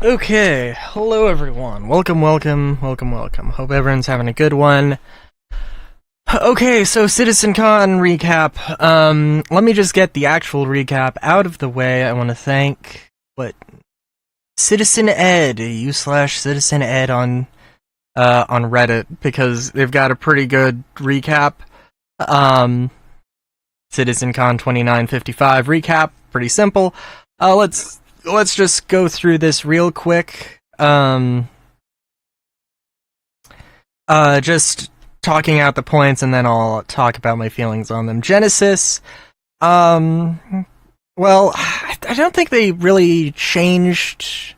Okay, hello everyone. Welcome. Hope everyone's having a good one. Okay, so CitizenCon recap. Let me just get the actual recap out of the way. I want to thank Citizen Ed, u/Citizen Ed on Reddit, because they've got a pretty good recap. CitizenCon 2955 recap, pretty simple. Let's just go through this real quick. Just talking out the points, and then I'll talk about my feelings on them. Genesis, well, I don't think they really changed.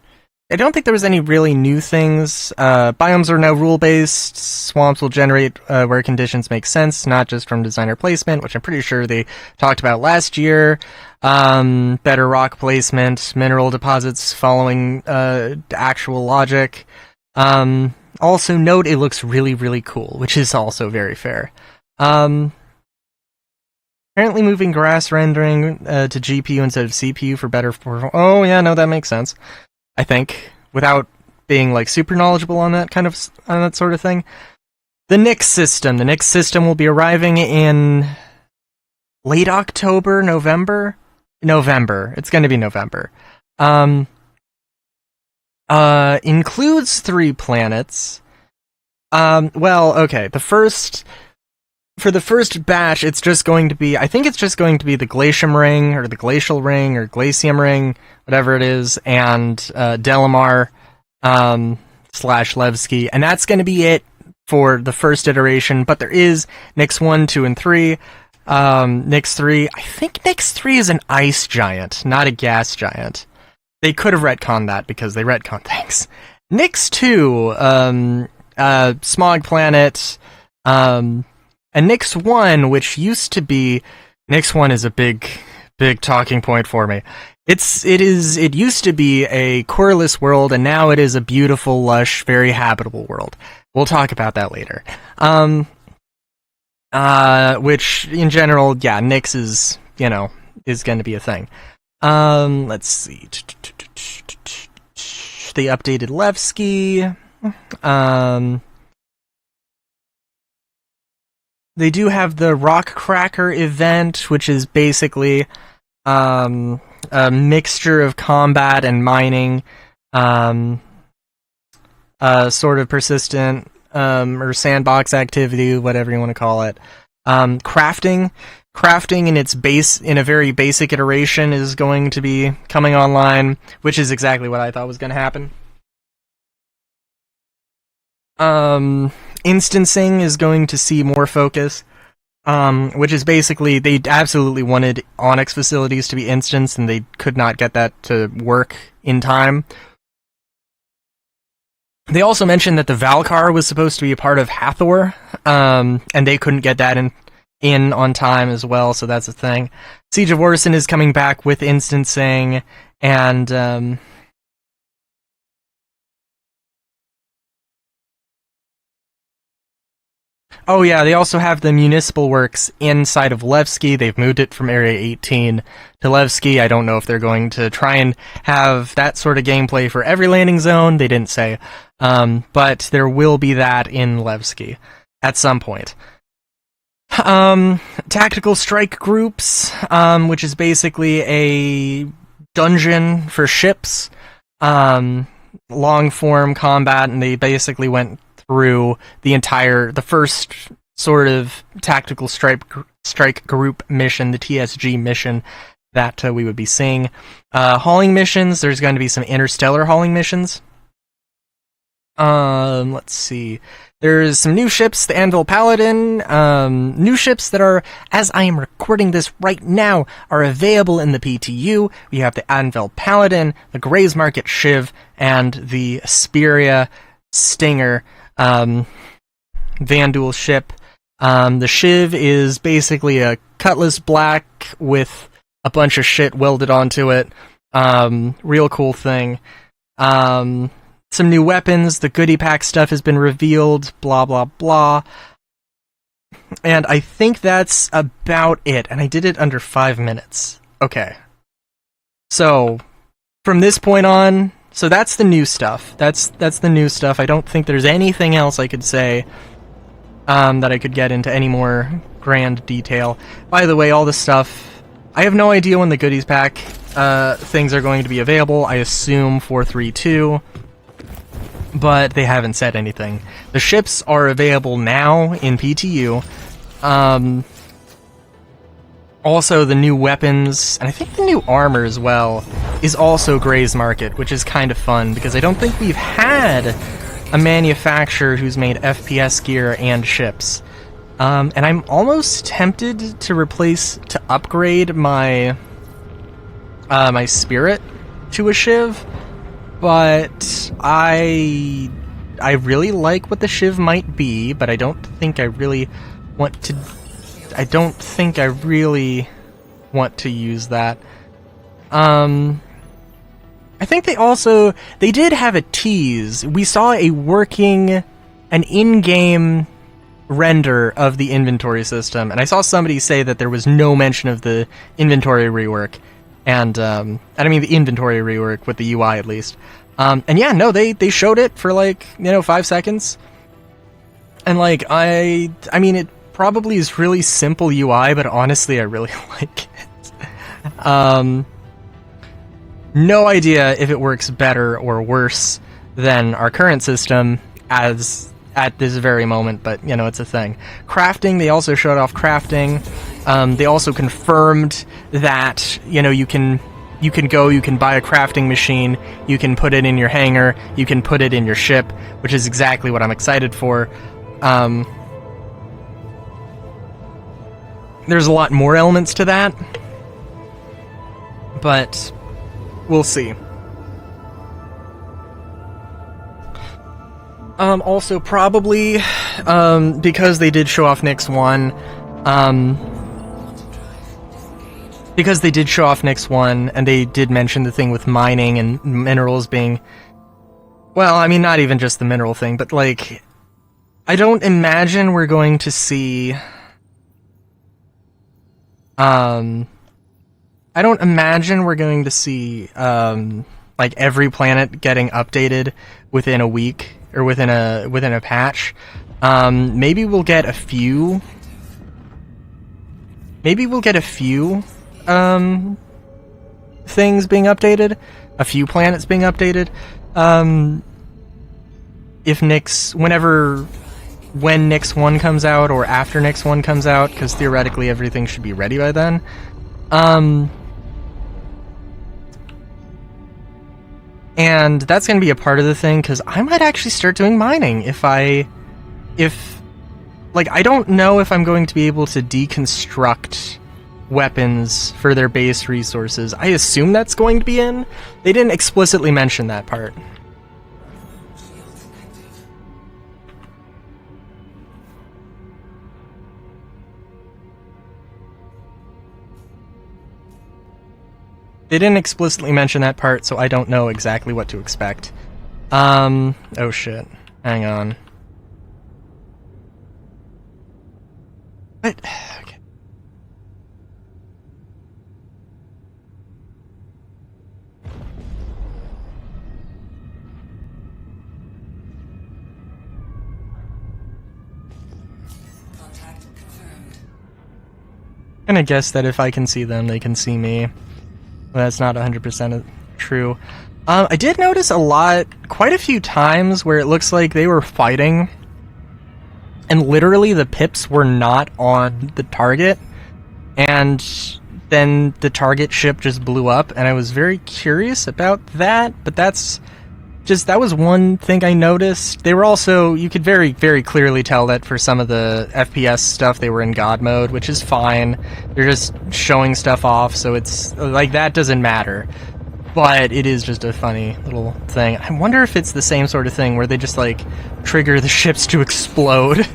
I don't think there was any really new things. Biomes are now rule-based. Swamps will generate where conditions make sense, not just from designer placement, which I'm pretty sure they talked about last year. Better rock placement, mineral deposits following actual logic. Also note it looks really, really cool, which is also very fair. Apparently moving grass rendering to GPU instead of CPU for better... Oh, yeah, no, that makes sense. I think, without being like super knowledgeable on that sort of thing. The Nix system. The Nix system will be arriving in late October, November? November. It's going to be November. Includes 3 planets. Well, okay. For the first batch, it's just going to be, I think it's just going to be the Glacium Ring, or the Glacial Ring, or Glacium Ring, whatever it is, and Delamar slash Levski, and that's going to be it for the first iteration, but there is Nix 1, 2, and 3. Nix 3, I think Nix 3 is an ice giant, not a gas giant. They could have retconned that, because they retconned things. Nix 2, Smog Planet, and Nix 1, which used to be... Nix 1 is a big talking point for me. It used to be a coreless world, and now it is a beautiful, lush, very habitable world. We'll talk about that later. Which, in general, yeah, Nix is going to be a thing. Let's see. They updated Levski. They do have the Rock Cracker event, which is basically a mixture of combat and mining, sort of persistent or sandbox activity, whatever you want to call it. Crafting in a very basic iteration is going to be coming online, which is exactly what I thought was going to happen. Instancing is going to see more focus, which is basically, they absolutely wanted Onyx facilities to be instanced, and they could not get that to work in time. They also mentioned that the Valkar was supposed to be a part of Hathor, and they couldn't get that in on time as well, so that's a thing. Siege of Orison is coming back with instancing, and oh yeah, they also have the municipal works inside of Levski. They've moved it from Area 18 to Levski. I don't know if they're going to try and have that sort of gameplay for every landing zone. They didn't say. But there will be that in Levski at some point. Tactical strike groups, which is basically a dungeon for ships. Long form combat, and they basically went through the first sort of tactical strike group mission, the TSG mission that we would be seeing. Hauling missions, there's going to be some interstellar hauling missions. Let's see. There's some new ships, the Anvil Paladin, new ships that are, as I am recording this right now, are available in the PTU. We have the Anvil Paladin, the Gray's Market Shiv, and the Asperia Stinger, Vanduul ship. The Shiv is basically a Cutlass Black with a bunch of shit welded onto it. Real cool thing. Some new weapons, the goodie pack stuff has been revealed, blah blah blah. And I think that's about it, and I did it under 5 minutes. Okay. So, from this point on, So that's the new stuff. That's the new stuff. I don't think there's anything else I could say that I could get into any more grand detail. By the way, all this stuff, I have no idea when the goodies pack things are going to be available. I assume 432, but they haven't said anything. The ships are available now in PTU. Also, the new weapons, and I think the new armor as well, is also Gray's Market, which is kind of fun, because I don't think we've had a manufacturer who's made FPS gear and ships. And I'm almost tempted to upgrade my my Spirit to a Shiv, but I really like what the Shiv might be, but I don't think I really want to use that. I think they did have a tease. We saw an in-game render of the inventory system, and I saw somebody say that there was no mention of the inventory rework, and I mean the inventory rework with the UI at least. And yeah, no, they showed it for 5 seconds, and I mean it probably is really simple UI, but honestly I really like it. No idea if it works better or worse than our current system at this very moment, but it's a thing. Crafting, they also showed off crafting. They also confirmed that you can buy a crafting machine, you can put it in your hangar, you can put it in your ship, which is exactly what I'm excited for. There's a lot more elements to that, but we'll see. Also, probably, because they did show off Nyx 1, and they did mention the thing with mining and minerals being, well, I mean, not even just the mineral thing, but, I don't imagine we're going to see, every planet getting updated within a week, or within a patch. Maybe we'll get a few things being updated, a few planets being updated. When Nyx 1 comes out, or after Nyx 1 comes out, because theoretically everything should be ready by then. And that's going to be a part of the thing, because I might actually start doing mining I don't know if I'm going to be able to deconstruct weapons for their base resources. I assume that's going to be in. They didn't explicitly mention that part. They didn't explicitly mention that part, so I don't know exactly what to expect. Oh shit. Hang on. What? Okay. Contact confirmed. I'm gonna guess that if I can see them, they can see me. Well, that's not 100% true. I did notice quite a few times where it looks like they were fighting, and literally the pips were not on the target, and then the target ship just blew up, and I was very curious about that, but that was one thing I noticed. They were also, you could very, very clearly tell that for some of the FPS stuff, they were in God mode, which is fine. They're just showing stuff off, so it's, that doesn't matter. But it is just a funny little thing. I wonder if it's the same sort of thing where they just, trigger the ships to explode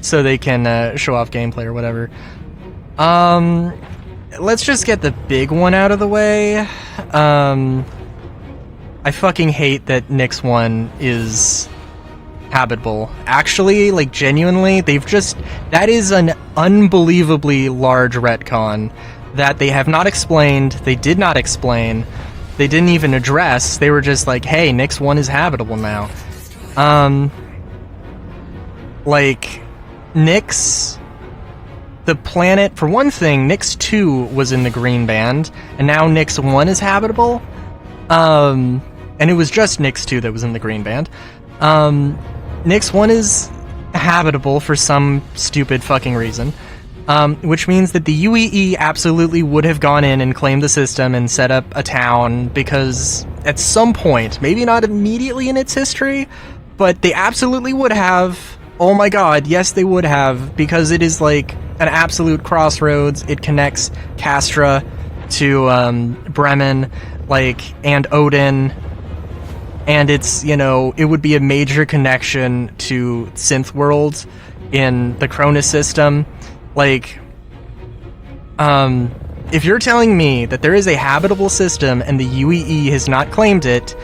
so they can show off gameplay or whatever. Let's just get the big one out of the way. I fucking hate that Nyx 1 is habitable. Actually, genuinely, that is an unbelievably large retcon that they have not explained, they did not explain, they didn't even address. They were just like, hey, Nyx 1 is habitable now. Like, Nyx, the planet, for one thing, Nyx 2 was in the green band, and now Nyx 1 is habitable. And it was just Nyx 2 that was in the green band. Nyx 1 is habitable for some stupid fucking reason. Which means that the UEE absolutely would have gone in and claimed the system and set up a town, because at some point, maybe not immediately in its history, but they absolutely would have. Oh my god, yes they would have, because it is like an absolute crossroads. It connects Castra to Bremen, like, and Odin, and it's, you know, it would be a major connection to Synth World in the Cronus system. Like, if you're telling me that there is a habitable system and the UEE has not claimed it,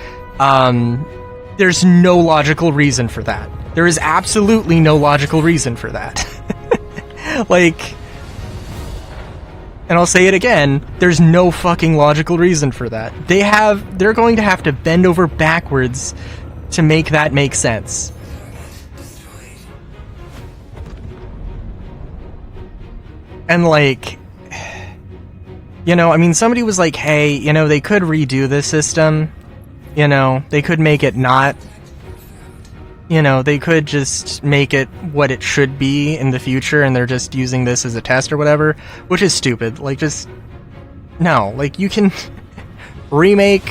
there's no logical reason for that. There is absolutely no logical reason for that. Like, and I'll say it again, there's no fucking logical reason for that. They're going to have to bend over backwards to make that make sense. And, like, you know, I mean, somebody was like, hey, you know, they could redo this system. You know, they could make it not, you know, they could just make it what it should be in the future, and they're just using this as a test or whatever, which is stupid. Like, just, no. Like, you can remake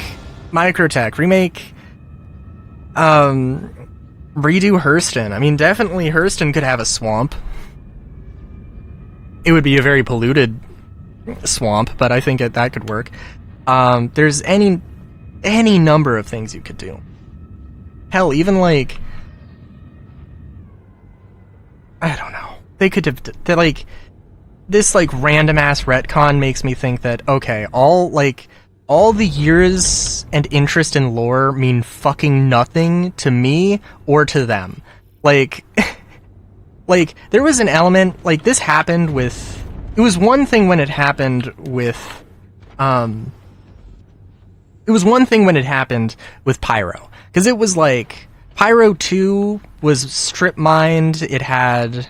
Microtech, remake, redo Hurston. I mean, definitely Hurston could have a swamp. It would be a very polluted swamp, but I think that could work. There's any number of things you could do. Hell, even like, I don't know. They could have, like, this like random ass retcon makes me think that, okay, all the years and interest in lore mean fucking nothing to me or to them. Like, like, there was an element, like, this happened with, it was one thing when it happened with, it was one thing when it happened with Pyro. Because it was like, Pyro 2 was strip mined, it had,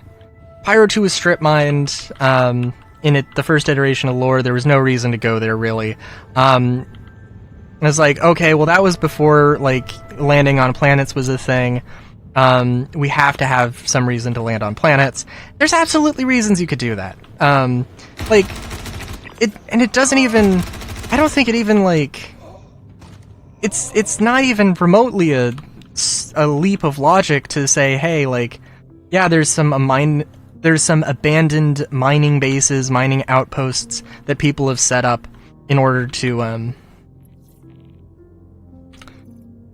Pyro 2 was strip mined, in it, the first iteration of lore, there was no reason to go there, really. I was like, okay, well that was before, like, landing on planets was a thing. We have to have some reason to land on planets. There's absolutely reasons you could do that. Like, it doesn't even, I don't think it even, like, it's not even remotely a leap of logic to say, hey, like, yeah, there's some abandoned mining bases, mining outposts that people have set up in order to,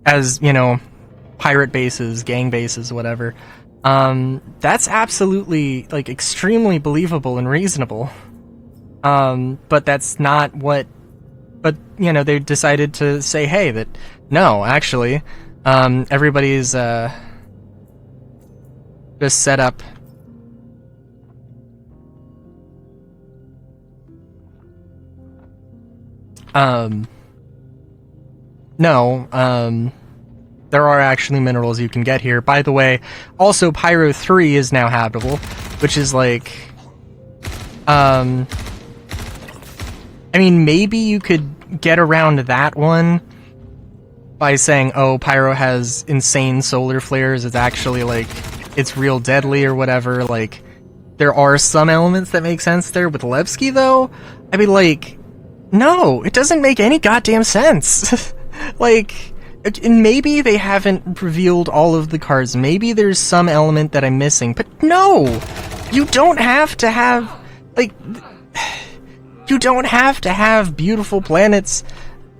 as, you know, pirate bases, gang bases, whatever. That's absolutely, like, extremely believable and reasonable. But that's not what, but, you know, they decided to say, hey, that, no, actually, everybody's, just set up there are actually minerals you can get here. By the way, also Pyro 3 is now habitable, which is like, I mean, maybe you could get around that one by saying, oh, Pyro has insane solar flares, it's actually, like, it's real deadly or whatever. Like, there are some elements that make sense there. With Levski, though, I mean, like, no, it doesn't make any goddamn sense. Like, and maybe they haven't revealed all of the cards. Maybe there's some element that I'm missing. But no! You don't have to have, like, you don't have to have beautiful planets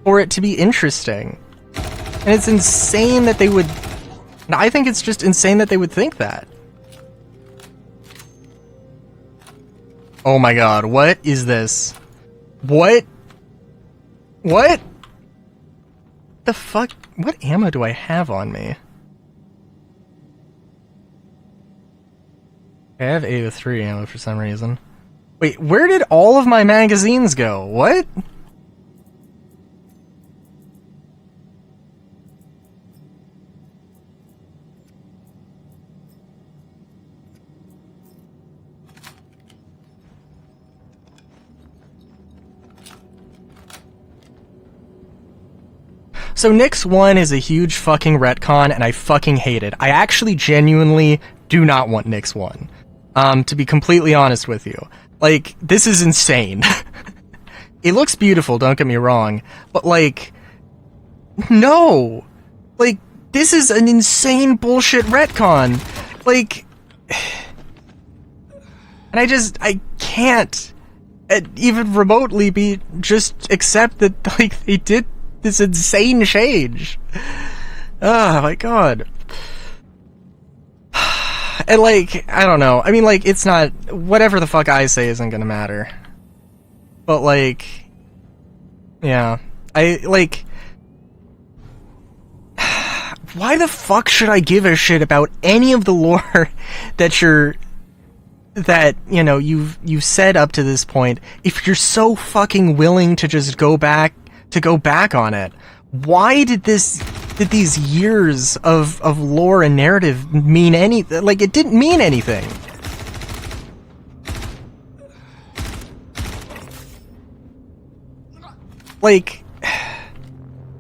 for it to be interesting. And it's insane that they would, I think it's just insane that they would think that. Oh my god, what is this? What? What? The fuck? What ammo do I have on me? I have AO3 ammo for some reason. Wait, where did all of my magazines go? What? So Nyx 1 is a huge fucking retcon, and I fucking hate it. I actually genuinely do not want Nyx 1. To be completely honest with you. Like, this is insane. It looks beautiful, don't get me wrong, but like, no! Like, this is an insane bullshit retcon. Like, and I can't even remotely just accept that, like, they did this insane change. Oh my god. And like, I don't know. I mean, like, it's not, whatever the fuck I say isn't gonna matter. But like, yeah. Why the fuck should I give a shit about any of the lore that you've said up to this point if you're so fucking willing to just go back on it? Why did these years of lore and narrative mean anything? Like, it didn't mean anything. Like,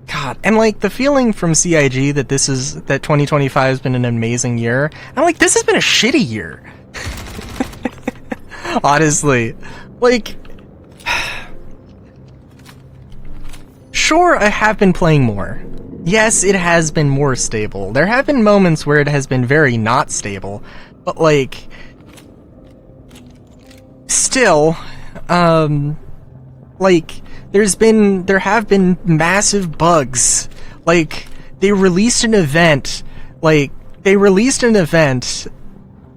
God, and like the feeling from CIG that that 2025 has been an amazing year. I'm like, this has been a shitty year. Honestly, like, sure, I have been playing more. Yes, it has been more stable. There have been moments where it has been very not stable, but like, still, like, there have been massive bugs. Like, they released an event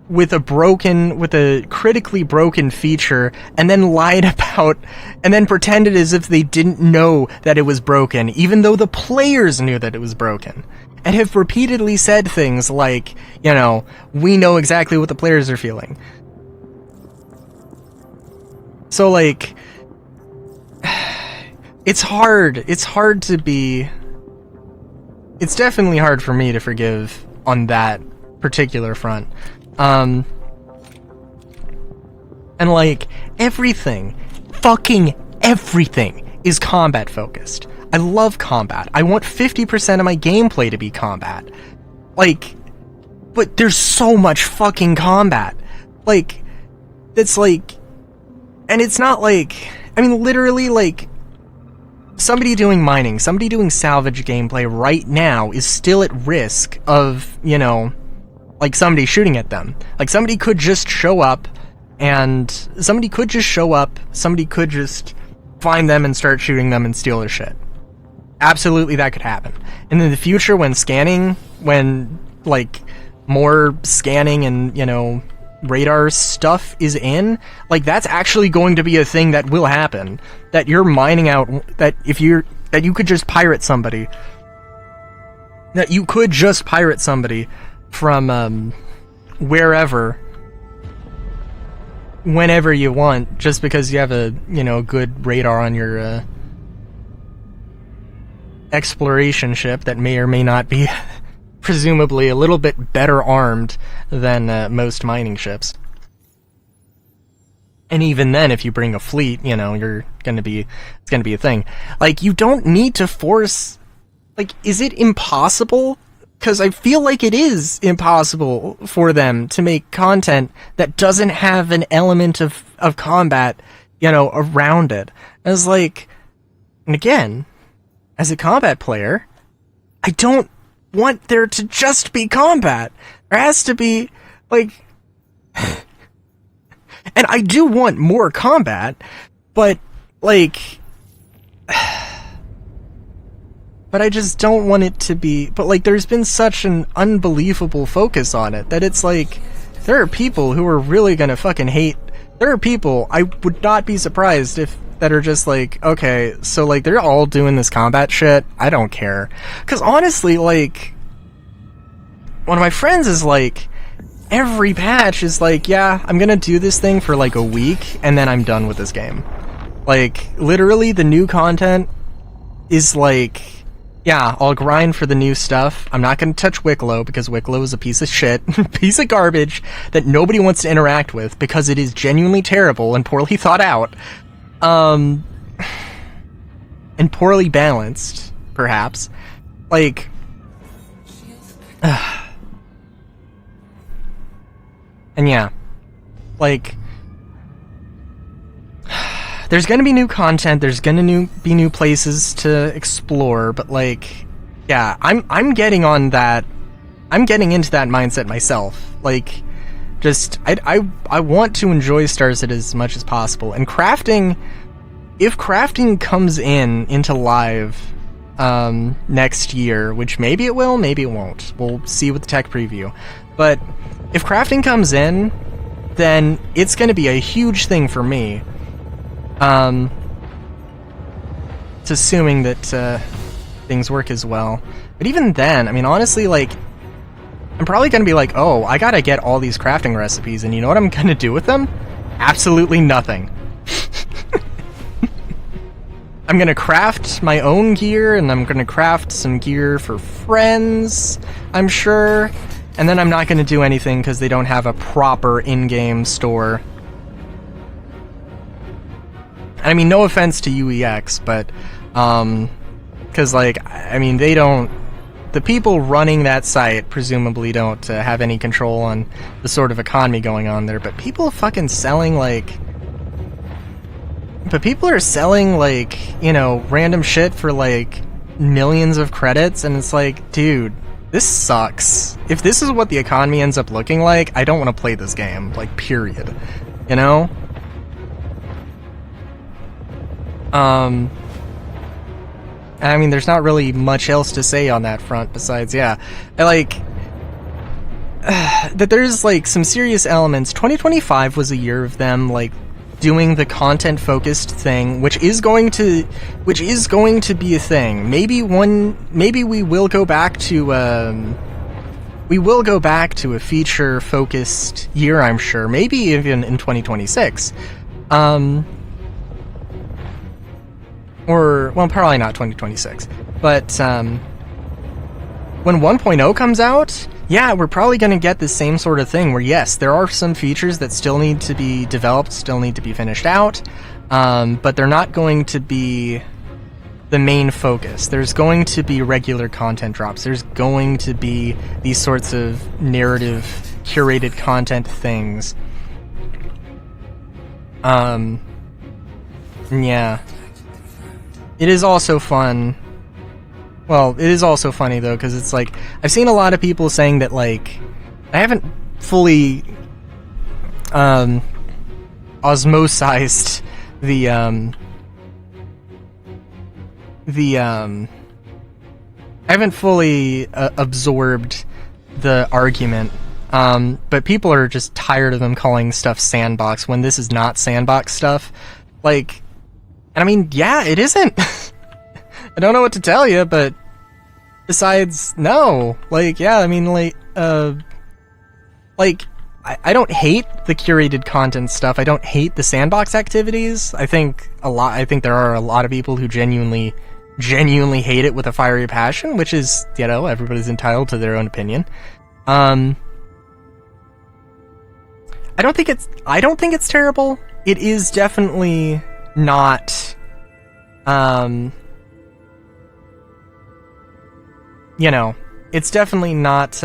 with a critically broken feature, and then lied about, and then pretended as if they didn't know that it was broken, even though the players knew that it was broken. And have repeatedly said things like, we know exactly what the players are feeling. So like, it's definitely hard for me to forgive on that particular front. And like, fucking everything is combat focused. I love combat. I want 50% of my gameplay to be combat. Like, but there's so much fucking combat. Like, it's like, and it's not like, I mean, literally, like, somebody doing mining, somebody doing salvage gameplay right now is still at risk of, like, somebody shooting at them. Like, somebody could just show up, somebody could just find them and start shooting them and steal their shit. Absolutely, that could happen. And in the future, when like, more scanning and, radar stuff is in, like, that's actually going to be a thing that will happen. That you're mining out, that you could just pirate somebody. That you could just pirate somebody from wherever, whenever you want, just because you have a good radar on your exploration ship that may or may not be presumably a little bit better armed than most mining ships. And even then, if you bring a fleet, it's gonna be a thing. Like, you don't need to force, like, is it impossible? Because I feel like it is impossible for them to make content that doesn't have an element of combat, around it. As like, and again, as a combat player, I don't want there to just be combat. There has to be, like, and I do want more combat, but, like, but I just don't want it to be, but, like, there's been such an unbelievable focus on it that it's like, there are people who are really gonna fucking hate, there are people, I would not be surprised if, that are just like, okay, so, like, they're all doing this combat shit, I don't care. Because honestly, like, one of my friends is like, every patch is like, yeah, I'm gonna do this thing for like a week, and then I'm done with this game. Like, literally, the new content is like, yeah, I'll grind for the new stuff. I'm not gonna touch Wicklow, because Wicklow is a piece of shit, piece of garbage, that nobody wants to interact with, because it is genuinely terrible and poorly thought out. And poorly balanced, perhaps. Like, and yeah, like, there's gonna be new content, there's gonna be new places to explore, but like, yeah, I'm getting on that, I'm getting into that mindset myself. Like, just, I want to enjoy Star Citizen as much as possible, and crafting, if crafting comes into live, next year, which maybe it will, maybe it won't. We'll see with the tech preview. But if crafting comes in, then it's going to be a huge thing for me. It's assuming that things work as well. But even then, I mean, honestly, like, I'm probably going to be like, oh, I gotta get all these crafting recipes, and you know what I'm going to do with them? Absolutely nothing. I'm gonna craft my own gear, and I'm gonna craft some gear for friends, I'm sure. And then I'm not gonna do anything because they don't have a proper in-game store. I mean, no offense to UEX, but, because, like, I mean, they don't... The people running that site presumably don't have any control on the sort of economy going on there, but people fucking selling, like... But people are selling, like, you know, random shit for, like, millions of credits, and it's like, dude, this sucks. If this is what the economy ends up looking like, I don't want to play this game, like, period. You know? I mean, there's not really much else to say on that front besides, yeah, like, that there's, like, some serious elements. 2025 was a year of them, like, doing the content-focused thing, which is going to be a thing. Maybe we will go back to a feature-focused year, I'm sure. Maybe even in 2026. Or, well, probably not 2026. But, when 1.0 comes out, yeah, we're probably going to get the same sort of thing where, yes, there are some features that still need to be developed, still need to be finished out, but they're not going to be the main focus. There's going to be regular content drops. There's going to be these sorts of narrative, curated content things. Yeah. It is also fun. Well, it is also funny, though, because it's like, I've seen a lot of people saying that, like, I haven't fully, osmosized I haven't fully absorbed the argument, but people are just tired of them calling stuff sandbox when this is not sandbox stuff. Like, and I mean, yeah, it isn't. I don't know what to tell you, but besides, no. Like, yeah, I mean, like, I don't hate the curated content stuff. I don't hate the sandbox activities. I think there are a lot of people who genuinely hate it with a fiery passion, which is, you know, everybody's entitled to their own opinion. I don't think it's terrible. It is definitely not, you know, it's definitely not,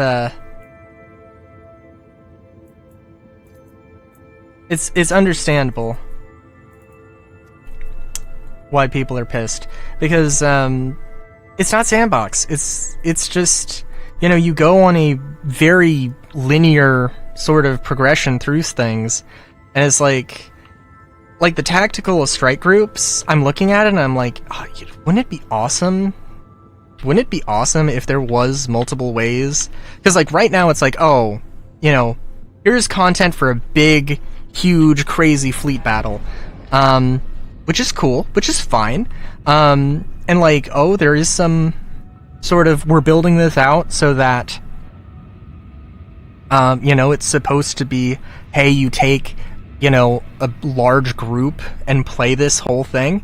it's understandable why people are pissed, because it's not sandbox. It's just, you know, you go on a very linear sort of progression through things, and it's like the tactical strike groups. I'm looking at it and I'm like, oh, wouldn't it be awesome? Wouldn't it be awesome if there was multiple ways? Because, like, right now it's like, oh, you know, here's content for a big, huge, crazy fleet battle. Which is cool, which is fine. And, like, oh, there is some sort of, we're building this out so that, you know, it's supposed to be, hey, you take, you know, a large group and play this whole thing.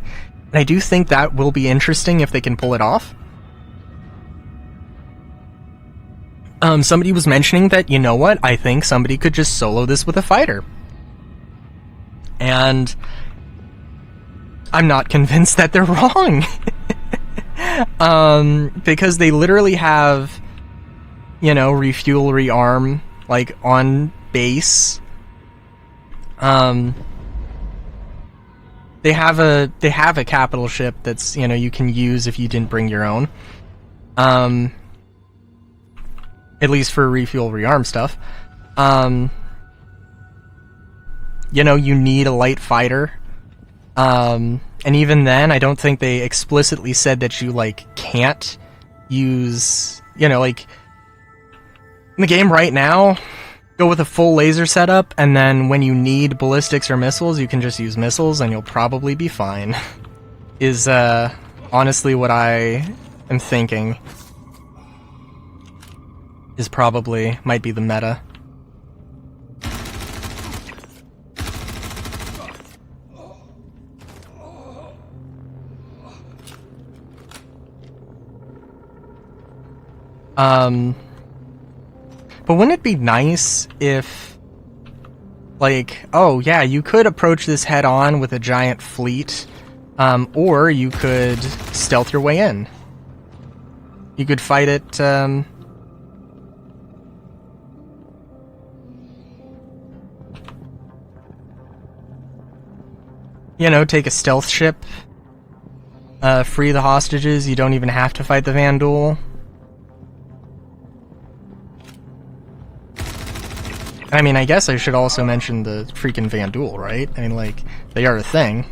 And I do think that will be interesting if they can pull it off. Somebody was mentioning that, you know what, I think somebody could just solo this with a fighter. And I'm not convinced that they're wrong. Because they literally have, you know, refuel, rearm, like, on base. They have a capital ship that's, you know, you can use if you didn't bring your own. At least for refuel, rearm stuff. You know, you need a light fighter. And even then, I don't think they explicitly said that you, like, can't use, you know, like, in the game right now, go with a full laser setup, and then when you need ballistics or missiles, you can just use missiles, and you'll probably be fine. Is, honestly what I am thinking. Is probably, might be the meta. But wouldn't it be nice if, like, oh yeah, you could approach this head on with a giant fleet, or you could stealth your way in. You could fight it, you know, take a stealth ship, free the hostages, you don't even have to fight the Vandal. I mean, I guess I should also mention the freaking Vandal, right? I mean, like, they are a thing.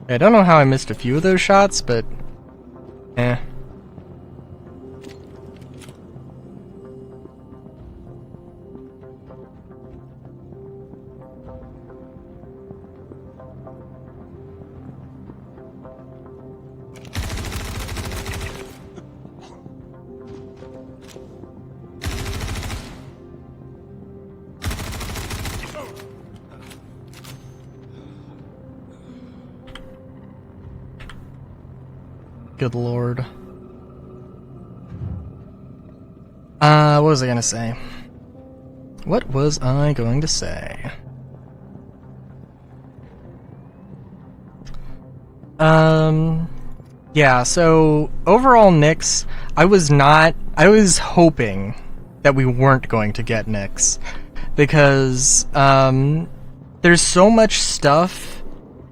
I don't know how I missed a few of those shots, but... eh. Good lord. What was I gonna say? What was I going to say? Yeah, so overall Nyx, I was hoping that we weren't going to get Nyx. Because, there's so much stuff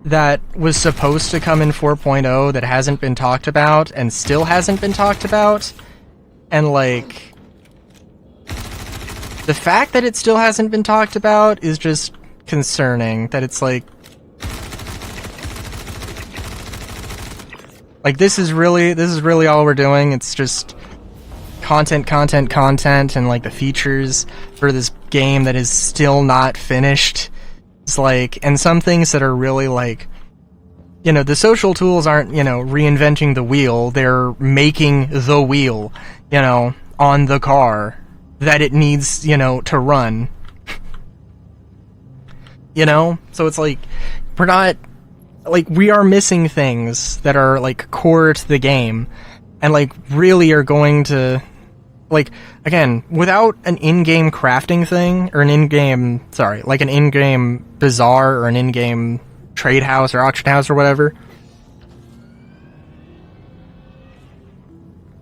that was supposed to come in 4.0 that hasn't been talked about and still hasn't been talked about. And, like, the fact that it still hasn't been talked about is just concerning. That it's like this is really all we're doing. It's just content, and like the features for this game that is still not finished. It's like, and some things that are really like, you know, the social tools aren't, you know, reinventing the wheel. They're making the wheel, you know, on the car that it needs, you know, to run. You know? So it's like, we're not, like, we are missing things that are, like, core to the game. And, like, really are going to, like, again, without an in-game crafting thing, or an in-game bazaar, or an in-game trade house, or auction house, or whatever.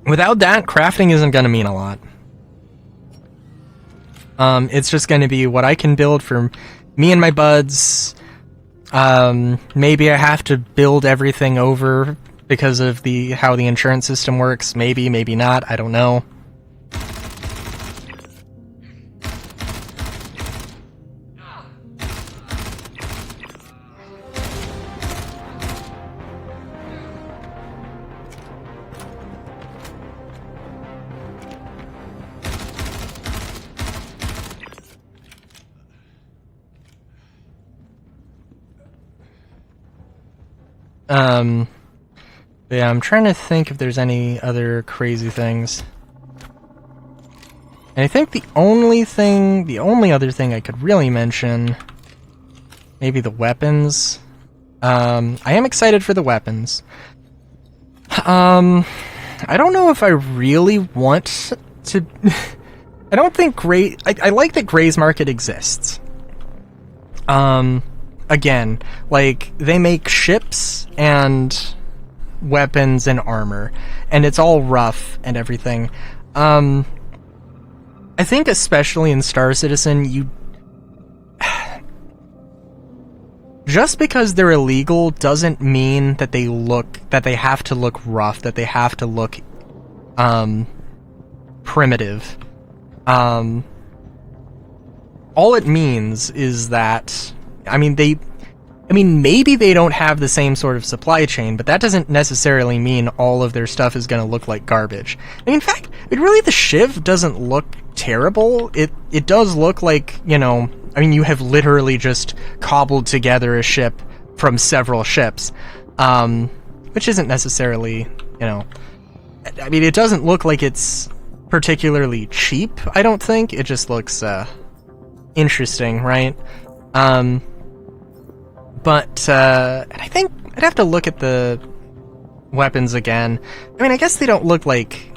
Without that, crafting isn't going to mean a lot. It's just going to be what I can build for me and my buds. Maybe I have to build everything over because of how the insurance system works. Maybe, maybe not. I don't know. Yeah, I'm trying to think if there's any other crazy things. And I think the only other thing I could really mention, maybe the weapons. I am excited for the weapons. I don't know if I really want to I don't think I like that Gray's Market exists. Again, like, they make ships and weapons and armor, and it's all rough and everything. I think especially in Star Citizen, just because they're illegal doesn't mean that they have to look rough, that they have to look primitive. All it means is that, maybe they don't have the same sort of supply chain, but that doesn't necessarily mean all of their stuff is going to look like garbage. In fact, the Shiv doesn't look terrible. It does look like, you have literally just cobbled together a ship from several ships, which isn't necessarily, it doesn't look like it's particularly cheap, I don't think. It just looks, interesting, right? But I think I'd have to look at the weapons again. I guess they don't look like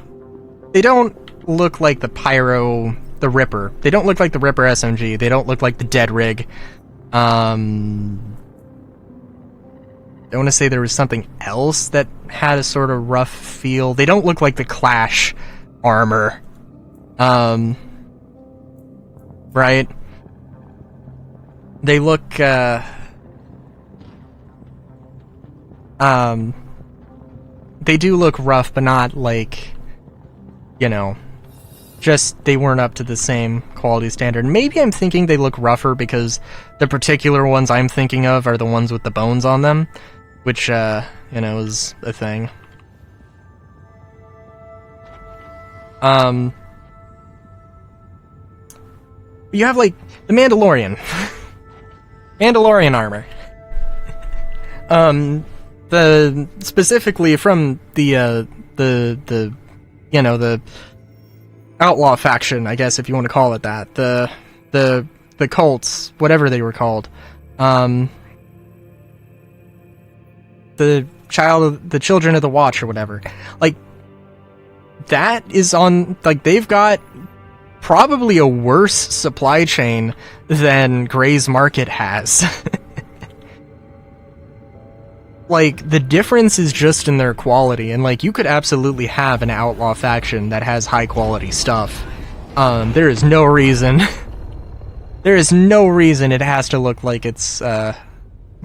the Pyro, the Ripper. They don't look like the Ripper SMG. They don't look like the Dead Rig. I want to say there was something else that had a sort of rough feel. They don't look like the Clash armor. Right? They look, they do look rough, but not like, just they weren't up to the same quality standard. Maybe I'm thinking they look rougher because the particular ones I'm thinking of are the ones with the bones on them, which, is a thing. You have, like, the Mandalorian. Mandalorian armor. Specifically from the outlaw faction, I guess, if you want to call it that. The cults, whatever they were called. The children of the Watch or whatever. Like, that is on, like, they've got probably a worse supply chain than Gray's Market has. Like, the difference is just in their quality, and, like, you could absolutely have an outlaw faction that has high quality stuff. There is no reason it has to look like it's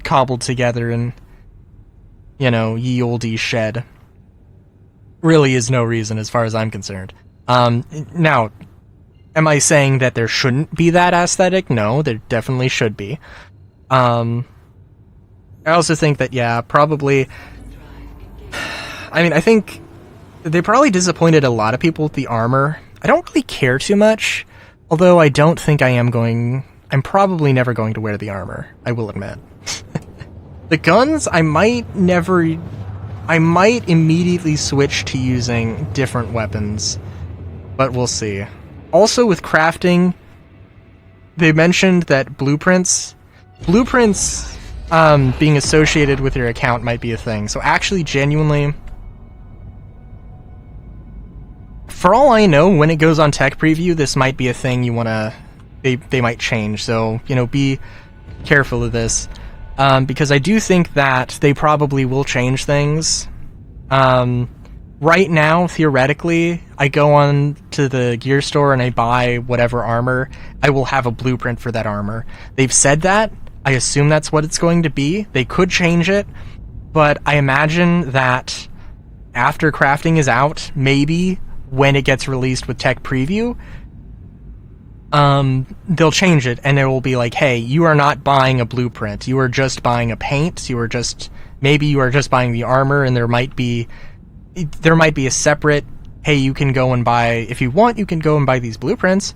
cobbled together in, ye olde shed. Really is no reason as far as I'm concerned. Now, am I saying that there shouldn't be that aesthetic? No, there definitely should be. I also think that, yeah, probably... I think they probably disappointed a lot of people with the armor. I don't really care too much, although I don't think I'm probably never going to wear the armor, I will admit. The guns, I might immediately switch to using different weapons, but we'll see. Also, with crafting, they mentioned that blueprints being associated with your account might be a thing. So actually, genuinely, for all I know, when it goes on tech preview, this might be a thing they might change. So, be careful of this. Because I do think that they probably will change things. Right now, theoretically, I go on to the gear store and I buy whatever armor. I will have a blueprint for that armor. They've said that. I assume that's what it's going to be. They could change it, but I imagine that after crafting is out, maybe when it gets released with tech preview, they'll change it and it will be like, hey, you are not buying a blueprint. You are just buying a paint. Maybe you are just buying the armor, and there might be a separate, hey, you can go and buy, if you want, you can go and buy these blueprints,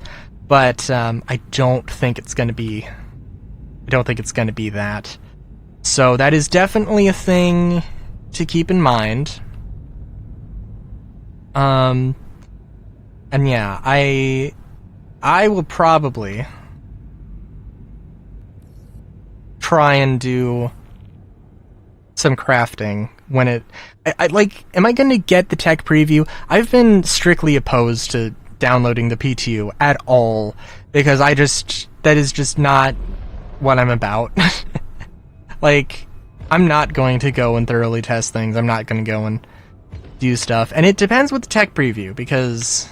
but I don't think it's going to be that. So that is definitely a thing to keep in mind. And yeah, I will probably try and do some crafting when am I going to get the tech preview? I've been strictly opposed to downloading the PTU at all, because that is just not what I'm about. Like, I'm not going to go and thoroughly test things. I'm not going to go and do stuff. And it depends with the tech preview, because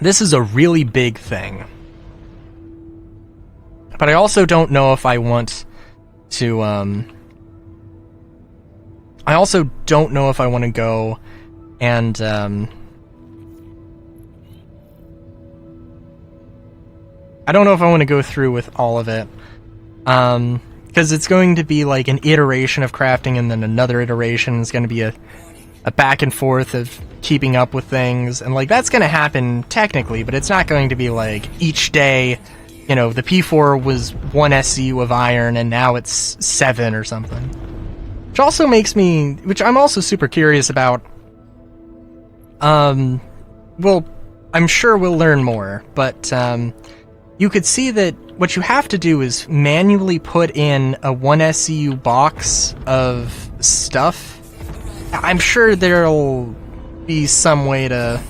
this is a really big thing. But I also don't know if I want to, I also don't know if I want to go and, I don't know if I want to go through with all of it, because it's going to be like an iteration of crafting, and then another iteration is going to be a back and forth of keeping up with things, and like that's going to happen technically, but it's not going to be like each day, you know, the P4 was 1 SCU of iron and now it's 7 or something. Which also makes me, which I'm also super curious about. Well, I'm sure we'll learn more, but you could see that what you have to do is manually put in a 1 SCU box of stuff. I'm sure there'll be some way to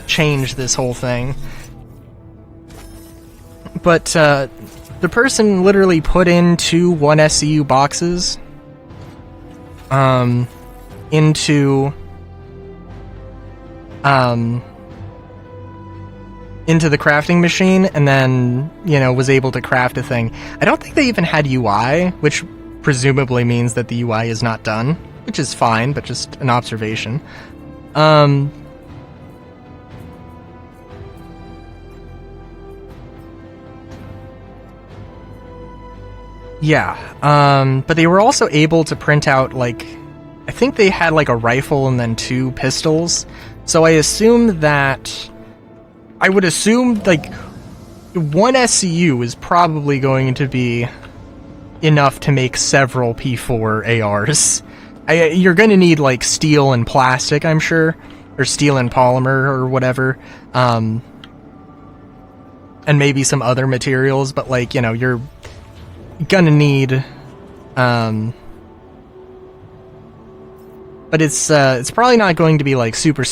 change this whole thing. But the person literally put in 2 1 SCU boxes into the crafting machine, and then, you know, was able to craft a thing. I don't think they even had UI, which presumably means that the UI is not done, which is fine, but just an observation. Yeah, but they were also able to print out, like, I think they had like a rifle and then 2 pistols, so I would assume like 1 SCU is probably going to be enough to make several P4 ARs. You're going to need like steel and plastic, I'm sure, or steel and polymer or whatever, and maybe some other materials, but like, you know, you're gonna need, but it's probably not going to be like super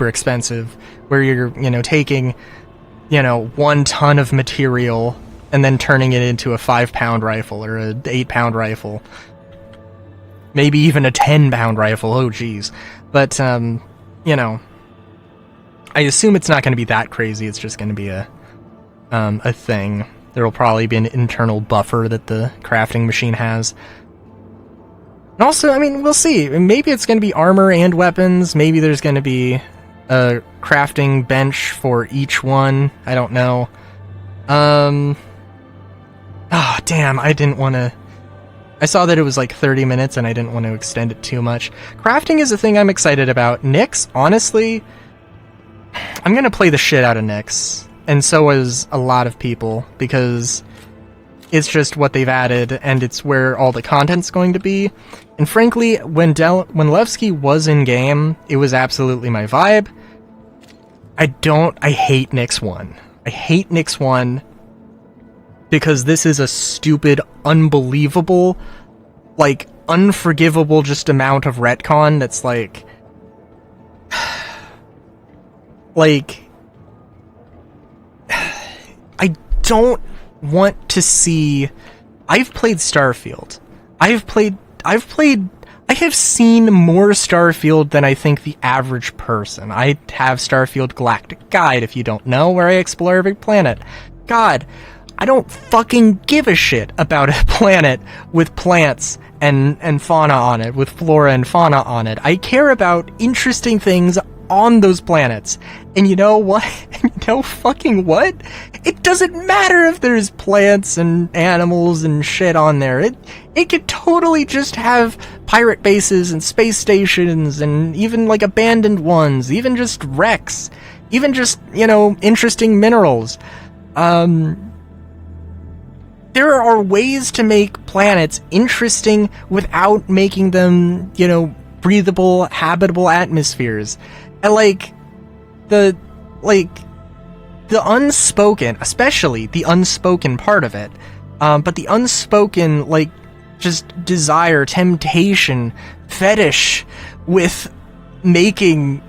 expensive, where you're, you know, taking, you know, 1 ton of material and then turning it into a 5-pound rifle or a 8-pound rifle, maybe even a 10-pound rifle. Oh geez. But you know, I assume it's not going to be that crazy. It's just going to be a thing. There will probably be an internal buffer that the crafting machine has. And also, I mean, we'll see. Maybe it's going to be armor and weapons. Maybe there's going to be a crafting bench for each one. I don't know. Oh, damn, I didn't want to... I saw that it was like 30 minutes and I didn't want to extend it too much. Crafting is a thing I'm excited about. Nyx, honestly, I'm going to play the shit out of Nyx. And so is a lot of people, because it's just what they've added, and it's where all the content's going to be. And frankly, when Levski was in game, it was absolutely my vibe. I hate Nyx 1. I hate Nyx 1 because this is a stupid, unbelievable, like, unforgivable just amount of retcon that's like... like... I don't want to see... I've played Starfield. I have seen more Starfield than I think the average person. I have Starfield Galactic Guide, if you don't know, where I explore every planet. God, I don't fucking give a shit about a planet with plants and fauna on it, with flora and fauna on it. I care about interesting things on those planets. And you know what? You know fucking what? It doesn't matter if there's plants and animals and shit on there. It could totally just have pirate bases and space stations and even like abandoned ones, even just wrecks, even just, you know, interesting minerals. There are ways to make planets interesting without making them, you know, breathable, habitable atmospheres. And the unspoken, especially the unspoken part of it, but the unspoken, like, just desire, temptation, fetish with making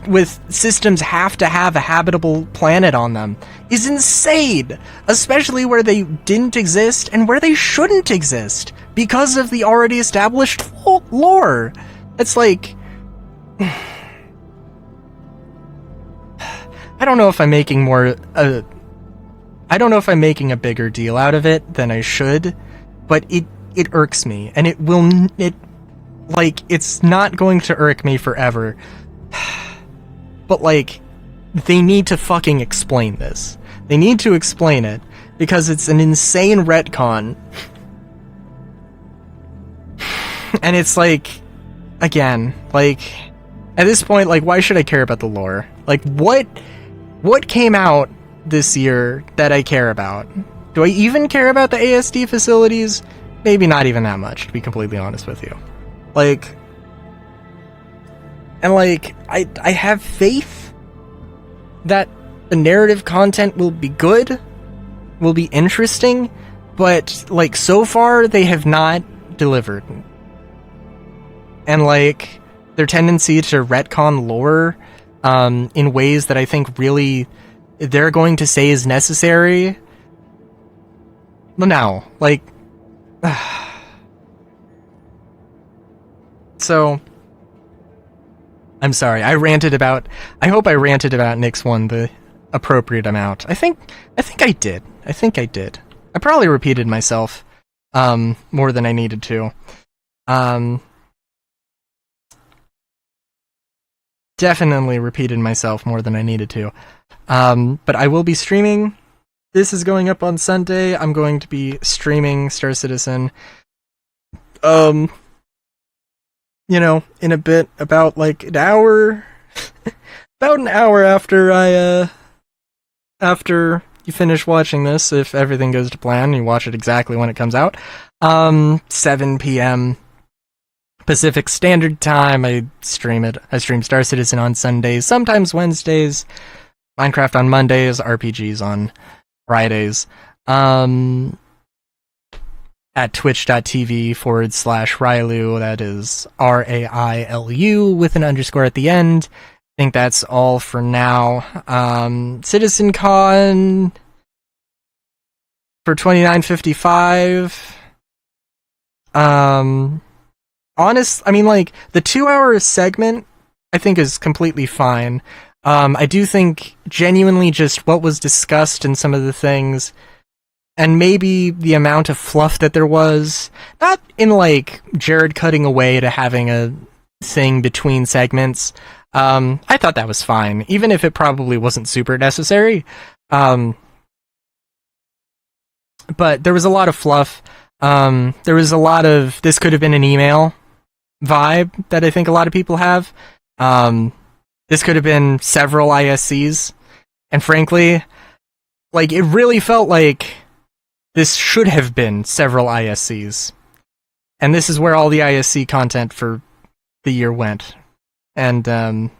with systems have to have a habitable planet on them is insane, especially where they didn't exist and where they shouldn't exist because of the already established lore. It's like, I don't know if I'm making a bigger deal out of it than I should, but it irks me, and it's not going to irk me forever. But, like, they need to fucking explain this. They need to explain it, because it's an insane retcon. And it's like, again, like, at this point, like, why should I care about the lore? Like, what came out this year that I care about? Do I even care about the ASD facilities? Maybe not even that much, to be completely honest with you. Like, and like, I have faith that the narrative content will be good, will be interesting, but, like, so far, they have not delivered. And, like, their tendency to retcon lore, in ways that I think really they're going to say is necessary. No, like, so, I'm sorry, I hope I ranted about Nick's one the appropriate amount. I think I did. I probably repeated myself, more than I needed to. Definitely repeated myself more than I needed to. But I will be streaming. This is going up on Sunday. I'm going to be streaming Star Citizen. In a bit, about like an hour, about an hour after you finish watching this, if everything goes to plan, you watch it exactly when it comes out. 7 p.m. Pacific Standard Time. I stream Star Citizen on Sundays, sometimes Wednesdays, Minecraft on Mondays, RPGs on Fridays. At twitch.tv/Railu, that is RAILU with an underscore at the end. I think that's all for now. CitizenCon for 2955. The 2-hour segment, I think, is completely fine. I do think genuinely just what was discussed and some of the things, and maybe the amount of fluff that there was, not in, like, Jared cutting away to having a thing between segments. I thought that was fine, even if it probably wasn't super necessary. But there was a lot of fluff. There was a lot of, this could have been an email vibe that I think a lot of people have. This could have been several ISCs. And frankly, like, it really felt like this should have been several ISCs. And this is where all the ISC content for the year went. And in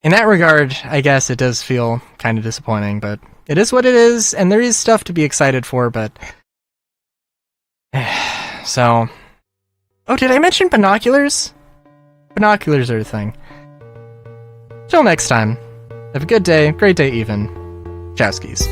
that regard, I guess it does feel kind of disappointing, but it is what it is, and there is stuff to be excited for, but... So... Oh, did I mention binoculars? Binoculars are a thing. Till next time. Have a good day, great day even. Ciao skis.